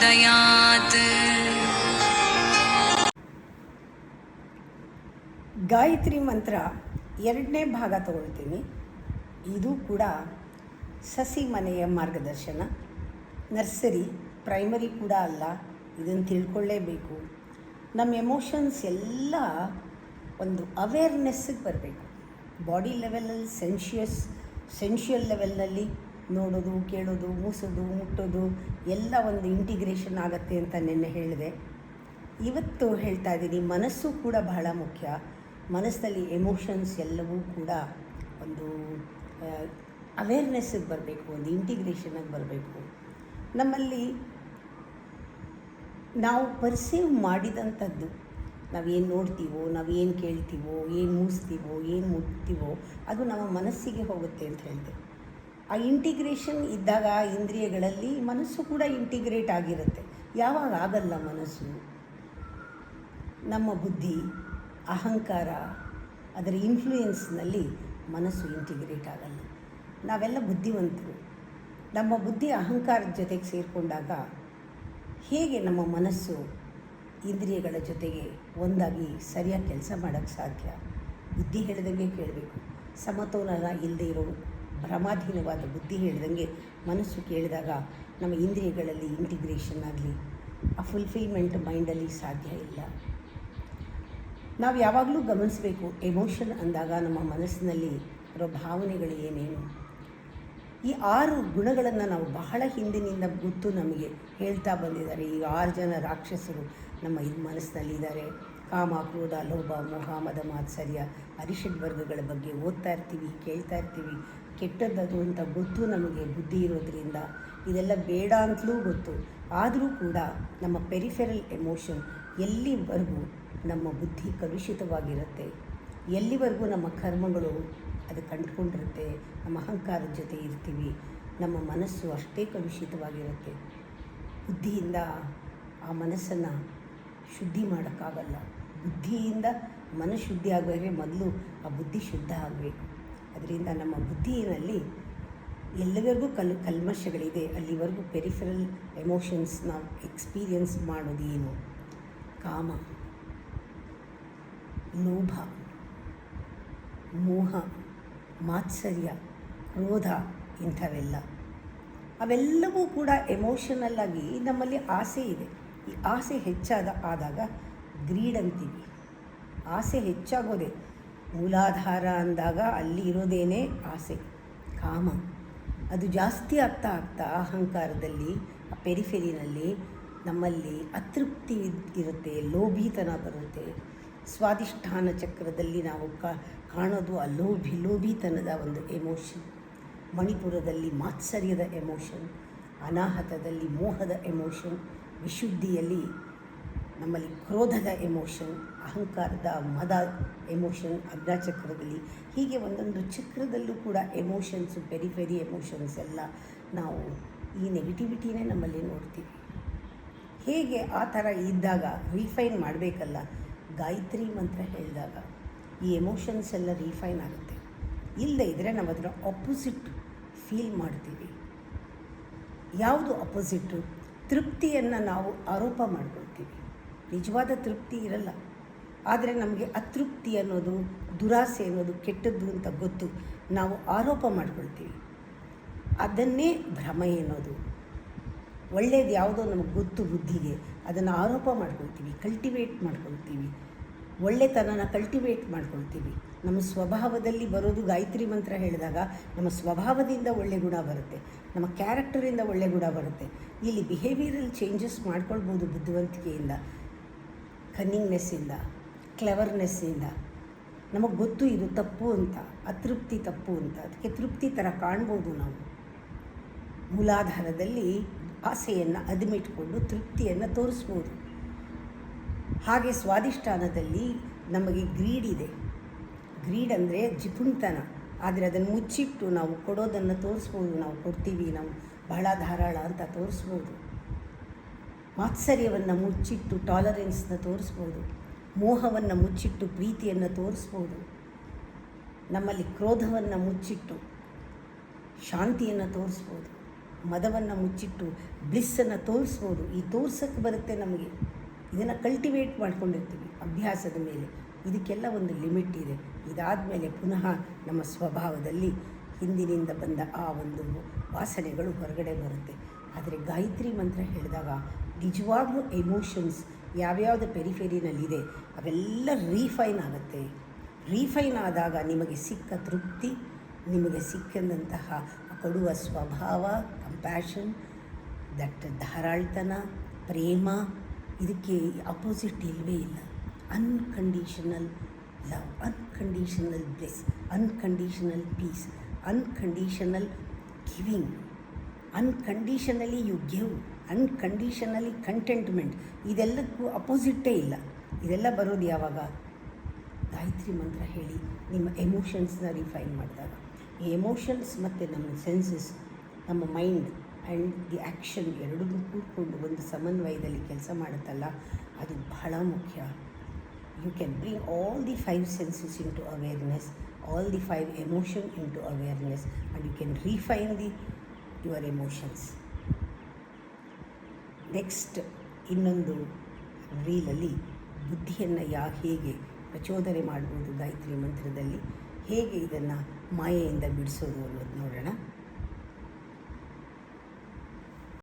प्रचोदयात्। ಗಾಯತ್ರಿ ಮಂತ್ರ ಎರಡನೇ ಭಾಗ ತಗೊಳ್ತೀನಿ. ಇದು ಕೂಡ ಸಸಿ ಮನೆಯ ಮಾರ್ಗದರ್ಶನ. ನರ್ಸರಿ, ಪ್ರೈಮರಿ ಕೂಡ ಅಲ್ಲ. ಇದನ್ನು ತಿಳ್ಕೊಳ್ಳೇಬೇಕು. ನಮ್ಮ ಎಮೋಷನ್ಸ್ ಎಲ್ಲ ಒಂದು ಅವೇರ್ನೆಸ್ಸಿಗೆ ಬರಬೇಕು. ಬಾಡಿ ಲೆವೆಲಲ್ಲಿ ಸೆನ್ಶುಯಲ್ ಲೆವೆಲ್ನಲ್ಲಿ ನೋಡೋದು, ಕೇಳೋದು, ಮೂಸೋದು, ಮುಟ್ಟೋದು ಎಲ್ಲ ಒಂದು ಇಂಟಿಗ್ರೇಷನ್ ಆಗುತ್ತೆ ಅಂತ ನಿನ್ನೆ ಹೇಳಿದೆ. ಇವತ್ತು ಹೇಳ್ತಾ ಇದ್ದೀನಿ, ಮನಸ್ಸು ಕೂಡ ಬಹಳ ಮುಖ್ಯ. ಮನಸ್ಸಿನಲ್ಲಿ ಎಮೋಷನ್ಸ್ ಎಲ್ಲವೂ ಕೂಡ ಒಂದು ಅವೇರ್ನೆಸ್ಸಿಗೆ ಬರಬೇಕು, ಒಂದು ಇಂಟಿಗ್ರೇಷನಿಗೆ ಬರಬೇಕು. ನಮ್ಮಲ್ಲಿ ನಾವು ಪರ್ಸೀವ್ ಮಾಡಿದಂಥದ್ದು, ನಾವೇನು ನೋಡ್ತೀವೋ, ನಾವೇನು ಕೇಳ್ತೀವೋ, ಏನು ಮೂಸ್ತೀವೋ, ಏನು ಮುಟ್ತೀವೋ ಅದು ನಮ್ಮ ಮನಸ್ಸಿಗೆ ಹೋಗುತ್ತೆ ಅಂತ ಹೇಳಿದೆ. ಆ ಇಂಟಿಗ್ರೇಷನ್ ಇದ್ದಾಗ ಇಂದ್ರಿಯಗಳಲ್ಲಿ ಮನಸ್ಸು ಕೂಡ ಇಂಟಿಗ್ರೇಟ್ ಆಗಿರುತ್ತೆ. ಯಾವಾಗ ಆಗಲ್ಲ ಮನಸ್ಸು? ನಮ್ಮ ಬುದ್ಧಿ, ಅಹಂಕಾರ, ಅದರ ಇನ್ಫ್ಲೂಯೆನ್ಸ್ನಲ್ಲಿ ಮನಸ್ಸು ಇಂಟಿಗ್ರೇಟ್ ಆಗಲ್ಲ. ನಾವೆಲ್ಲ ಬುದ್ಧಿವಂತರು. ನಮ್ಮ ಬುದ್ಧಿ ಅಹಂಕಾರದ ಜೊತೆಗೆ ಸೇರಿಕೊಂಡಾಗ ಹೇಗೆ ನಮ್ಮ ಮನಸ್ಸು ಇಂದ್ರಿಯಗಳ ಜೊತೆಗೆ ಒಂದಾಗಿ ಸರಿಯಾಗಿ ಕೆಲಸ ಮಾಡೋಕ್ಕೆ ಸಾಧ್ಯ? ಬುದ್ಧಿ ಹೇಳಿದಂಗೆ ಕೇಳಬೇಕು. ಸಮತೋಲನ ಇಲ್ಲದೆ ಇರೋ ಭ್ರಮಾಧೀನವಾದ ಬುದ್ಧಿ ಹೇಳಿದಂಗೆ ಮನಸ್ಸು ಕೇಳಿದಾಗ ನಮ್ಮ ಇಂದ್ರಿಯಗಳಲ್ಲಿ ಇಂಟಿಗ್ರೇಷನ್ ಆಗಲಿ, ಆ ಫುಲ್ಫಿಲ್ಮೆಂಟ್ ಮೈಂಡಲ್ಲಿ ಸಾಧ್ಯ ಇಲ್ಲ. ನಾವು ಯಾವಾಗಲೂ ಗಮನಿಸಬೇಕು, ಎಮೋಷನ್ ಅಂದಾಗ ನಮ್ಮ ಮನಸ್ಸಿನಲ್ಲಿ ಇರೋ ಭಾವನೆಗಳು ಏನೇನು. ಈ 6 ಗುಣಗಳನ್ನು ನಾವು ಬಹಳ ಹಿಂದಿನಿಂದ ಗೊತ್ತು ನಮಗೆ ಹೇಳ್ತಾ ಬಂದಿದ್ದಾರೆ. ಈ 6 ಜನ ರಾಕ್ಷಸರು ನಮ್ಮ ಮನಸ್ಸಿನಲ್ಲಿದ್ದಾರೆ. ಕಾಮ, ಕ್ರೋಧ, ಲೋಭ, ಮೋಹ, ಮದ, ಮಾತ್ಸರ್ಯ, ಅರಿಷಡ್ ವರ್ಗಗಳ ಬಗ್ಗೆ ಓದ್ತಾ ಇರ್ತೀವಿ, ಕೇಳ್ತಾ ಇರ್ತೀವಿ. ಕೆಟ್ಟದ್ದದು ಅಂತ ಗೊತ್ತು ನಮಗೆ ಬುದ್ಧಿ ಇರೋದ್ರಿಂದ. ಇದೆಲ್ಲ ಬೇಡ ಅಂತಲೂ ಗೊತ್ತು. ಆದರೂ ಕೂಡ ನಮ್ಮ ಪೆರಿಫೆರಲ್ ಎಮೋಷನ್ ಎಲ್ಲಿವರೆಗೂ ನಮ್ಮ ಬುದ್ಧಿ ಕಲುಷಿತವಾಗಿರುತ್ತೆ, ಎಲ್ಲಿವರೆಗೂ ನಮ್ಮ ಕರ್ಮಗಳು ಅದು ಕಂಡುಕೊಂಡಿರುತ್ತೆ, ನಮ್ಮ ಅಹಂಕಾರದ ಜೊತೆ ಇರ್ತೀವಿ, ನಮ್ಮ ಮನಸ್ಸು ಅಷ್ಟೇ ಕಲುಷಿತವಾಗಿರುತ್ತೆ. ಬುದ್ಧಿಯಿಂದ ಆ ಮನಸ್ಸನ್ನು ಶುದ್ಧಿ ಮಾಡೋಕ್ಕಾಗಲ್ಲ. ಬುದ್ಧಿಯಿಂದ ಮನಃಶುದ್ಧಿ ಆಗಬೇಕಂದ್ರೆ ಮೊದಲು ಆ ಬುದ್ಧಿ ಶುದ್ಧ ಆಗಬೇಕು. ಅದರಿಂದ ನಮ್ಮ ಬುದ್ಧಿಯಲ್ಲಿ ಎಲ್ಲವರೆಗೂ ಕಲ್ಮಶಗಳಿದೆ ಅಲ್ಲಿವರೆಗೂ ಪೆರಿಫೆರಲ್ ಎಮೋಷನ್ಸ್ ನಾವು ಎಕ್ಸ್ಪೀರಿಯನ್ಸ್ ಮಾಡೋದು ಏನು? ಕಾಮ, ಲೋಭ, ಮೋಹ, ಮಾತ್ಸರ್ಯ, ಕ್ರೋಧ, ಇಂಥವೆಲ್ಲ ಅವೆಲ್ಲವೂ ಕೂಡ ಎಮೋಷನಲ್ಲಾಗಿ ನಮ್ಮಲ್ಲಿ ಆಸೆ ಇದೆ. ಈ ಆಸೆ ಆದಾಗ ಗ್ರೀಡ್ ಅಂತೀವಿ. ಆಸೆ ಹೆಚ್ಚಾಗೋದೆ ಮೂಲಾಧಾರ ಅಂದಾಗ ಅಲ್ಲಿ ಇರೋದೇನೇ ಆಸೆ, ಕಾಮ. ಅದು ಜಾಸ್ತಿ ಆಗ್ತಾ ಅಹಂಕಾರದಲ್ಲಿ, ಆ ಪೆರಿಫೆರಿನಲ್ಲಿ ನಮ್ಮಲ್ಲಿ ಅತೃಪ್ತಿ ಇರುತ್ತೆ, ಲೋಭಿತನ ಬರುತ್ತೆ. ಸ್ವಾಧಿಷ್ಠಾನ ಚಕ್ರದಲ್ಲಿ ನಾವು ಕಾಣೋದು ಆ ಲೋಭಿತನದ ಒಂದು ಎಮೋಷನ್. ಮಣಿಪುರದಲ್ಲಿ ಮಾತ್ಸರ್ಯದ ಎಮೋಷನ್, ಅನಾಹತದಲ್ಲಿ ಮೋಹದ ಎಮೋಷನ್, ವಿಶುದ್ಧಿಯಲ್ಲಿ ನಮ್ಮಲ್ಲಿ ಕ್ರೋಧದ ಎಮೋಷನ್, ಅಹಂಕಾರದ ಮದ ಎಮೋಷನ್ ಅಗ್ನಚಕ್ರದಲ್ಲಿ. ಹೀಗೆ ಒಂದೊಂದು ಚಕ್ರದಲ್ಲೂ ಕೂಡ ಎಮೋಷನ್ಸು, ಪೆರಿಫೆರಿ ಎಮೋಷನ್ಸ್ ಎಲ್ಲ ನಾವು ಈ ನೆಗೆಟಿವಿಟಿನೇ ನಮ್ಮಲ್ಲಿ ನೋಡ್ತೀವಿ. ಹೇಗೆ ಆ ಥರ ಇದ್ದಾಗ ರಿಫೈನ್ ಮಾಡಬೇಕಲ್ಲ. ಗಾಯತ್ರಿ ಮಂತ್ರ ಹೇಳಿದಾಗ ಈ ಎಮೋಷನ್ಸ್ ಎಲ್ಲ ರಿಫೈನ್ ಆಗುತ್ತೆ. ಇಲ್ಲದೇ ಇದ್ದರೆ ನಾವು ಅದರ ಆಪೋಸಿಟ್ ಫೀಲ್ ಮಾಡ್ತೀವಿ. ಯಾವುದು ಆಪೋಸಿಟ್ಟು? ತೃಪ್ತಿಯನ್ನು ನಾವು ಆರೋಪ ಮಾಡ್ಕೊಳ್ತೀವಿ. ನಿಜವಾದ ತೃಪ್ತಿ ಇರಲ್ಲ. ಆದರೆ ನಮಗೆ ಅತೃಪ್ತಿ ಅನ್ನೋದು, ದುರಾಸೆ ಅನ್ನೋದು ಕೆಟ್ಟದ್ದು ಅಂತ ಗೊತ್ತು, ನಾವು ಆರೋಪ ಮಾಡ್ಕೊಳ್ತೀವಿ. ಅದನ್ನೇ ಭ್ರಮೆ ಅನ್ನೋದು. ಒಳ್ಳೆಯದು ಯಾವುದೋ ನಮಗೆ ಗೊತ್ತು ಬುದ್ಧಿಗೆ, ಅದನ್ನು ಆರೋಪ ಮಾಡ್ಕೊಳ್ತೀವಿ, ಕಲ್ಟಿವೇಟ್ ಮಾಡ್ಕೊಳ್ತೀವಿ, ಒಳ್ಳೆತನನ ಕಲ್ಟಿವೇಟ್ ಮಾಡ್ಕೊಳ್ತೀವಿ. ನಮ್ಮ ಸ್ವಭಾವದಲ್ಲಿ ಬರೋದು ಗಾಯತ್ರಿ ಮಂತ್ರ ಹೇಳಿದಾಗ ನಮ್ಮ ಸ್ವಭಾವದಿಂದ ಒಳ್ಳೆ ಗುಣ ಬರುತ್ತೆ, ನಮ್ಮ ಕ್ಯಾರೆಕ್ಟರಿಂದ ಒಳ್ಳೆ ಗುಣ ಬರುತ್ತೆ. ಇಲ್ಲಿ ಬಿಹೇವಿಯರಲ್ ಚೇಂಜಸ್ ಮಾಡ್ಕೊಳ್ಬೋದು ಬುದ್ಧಿವಂತಿಕೆಯಿಂದ, ಕನ್ನಿಂಗ್ನೆಸ್ಸಿಂದ, ಕ್ಲೆವರ್ನೆಸ್ಸಿಂದ. ನಮಗೆ ಗೊತ್ತು ಇದು ತಪ್ಪು ಅಂತ, ಅತೃಪ್ತಿ ತಪ್ಪು ಅಂತ, ಅದಕ್ಕೆ ತೃಪ್ತಿ ಥರ ಕಾಣ್ಬೋದು ನಾವು. ಮೂಲಾಧಾರದಲ್ಲಿ ಆಸೆಯನ್ನು ಅದಿಮಿಟ್ಕೊಂಡು ತೃಪ್ತಿಯನ್ನು ತೋರಿಸ್ಬೋದು. ಹಾಗೆ ಸ್ವಾಧಿಷ್ಠಾನದಲ್ಲಿ ನಮಗೆ ಗ್ರೀಡ್ ಇದೆ. ಗ್ರೀಡ್ ಅಂದರೆ ಜಿಪುಣತನ. ಆದರೆ ಅದನ್ನು ಮುಚ್ಚಿಟ್ಟು ನಾವು ಕೊಡೋದನ್ನು ತೋರಿಸ್ಬೋದು. ನಾವು ಕೊಡ್ತೀವಿ, ನಾವು ಬಹಳ ಧಾರಾಳ ಅಂತ ತೋರಿಸ್ಬೋದು. ಮಾತ್ಸರ್ಯವನ್ನು ಮುಚ್ಚಿಟ್ಟು ಟಾಲರೆನ್ಸ್ನ ತೋರಿಸ್ಬೋದು. ಮೋಹವನ್ನು ಮುಚ್ಚಿಟ್ಟು ಪ್ರೀತಿಯನ್ನು ತೋರಿಸ್ಬೋದು. ನಮ್ಮಲ್ಲಿ ಕ್ರೋಧವನ್ನು ಮುಚ್ಚಿಟ್ಟು ಶಾಂತಿಯನ್ನು ತೋರಿಸ್ಬೋದು. ಮದವನ್ನು ಮುಚ್ಚಿಟ್ಟು ಬ್ಲಿಸ್ಸನ್ನು ತೋರಿಸ್ಬೋದು. ಈ ತೋರ್ಸೋಕ್ಕೆ ಬರುತ್ತೆ ನಮಗೆ. ಇದನ್ನು ಕಲ್ಟಿವೇಟ್ ಮಾಡ್ಕೊಂಡಿರ್ತೀವಿ ಅಭ್ಯಾಸದ ಮೇಲೆ. ಇದಕ್ಕೆಲ್ಲ ಒಂದು ಲಿಮಿಟ್ ಇದೆ. ಇದಾದಮೇಲೆ ಪುನಃ ನಮ್ಮ ಸ್ವಭಾವದಲ್ಲಿ ಹಿಂದಿನಿಂದ ಬಂದ ಆ ಒಂದು ವಾಸನೆಗಳು ಹೊರಗಡೆ ಬರುತ್ತೆ. ಆದರೆ ಗಾಯತ್ರಿ ಮಂತ್ರ ಹೇಳಿದಾಗ ನಿಜವಾಗ್ಲೂ ಎಮೋಷನ್ಸ್ ಯಾವ್ಯಾವುದು ಪೆರಿಫೆರಿನಲ್ಲಿದೆ ಅವೆಲ್ಲ ರೀಫೈನ್ ಆಗುತ್ತೆ. ರೀಫೈನ್ ಆದಾಗ ನಿಮಗೆ ಸಿಕ್ಕ ತೃಪ್ತಿ, ನಿಮಗೆ ಸಿಕ್ಕಂತಹ ಕೊಡುವ ಸ್ವಭಾವ, ಕಂಪ್ಯಾಷನ್, ದಟ್ ಧಾರಾಳ್ತನ, ಪ್ರೇಮ, ಇದಕ್ಕೆ ಅಪೋಸಿಟ್ ಇಲ್ಲವೇ ಇಲ್ಲ. Unconditional love, unconditional bless, unconditional peace, unconditional giving, unconditionally you give, unconditionally contentment. ಇದೆಲ್ಲಕ್ಕೂ ಅಪೋಸಿಟ್ಟೇ ಇಲ್ಲ. ಇದೆಲ್ಲ ಬರೋದು ಯಾವಾಗ? ಗಾಯತ್ರಿ ಮಂತ್ರ ಹೇಳಿ ನಿಮ್ಮ ಎಮೋಷನ್ಸ್ನ ರಿಫೈನ್ ಮಾಡಿದಾಗ. ಈ ಎಮೋಷನ್ಸ್ ಮತ್ತು ನಮ್ಮ ಸೆನ್ಸಸ್, ನಮ್ಮ ಮೈಂಡ್ ಆ್ಯಂಡ್ ದಿ ಆ್ಯಕ್ಷನ್ ಎರಡನ್ನೂ ಕೂತ್ಕೊಂಡು ಒಂದು ಸಮನ್ವಯದಲ್ಲಿ ಕೆಲಸ ಮಾಡುತ್ತಲ್ಲ, ಅದು ಬಹಳ ಮುಖ್ಯ. You can bring all the 5 senses into awareness, all the 5 emotion into awareness, and you can refine your emotions. Next ಇನ್ನೊಂದು ರೀಲಲ್ಲಿ ಬುದ್ಧಿಯನ್ನು ಹೇಗೆ ಪ್ರಚೋದನೆ ಮಾಡ್ಬೋದು ಗಾಯತ್ರಿ ಮಂತ್ರದಲ್ಲಿ, ಹೇಗೆ ಇದನ್ನು ಮಾಯೆಯಿಂದ ಬಿಡಿಸೋದು ಅನ್ನೋದು ನೋಡೋಣ.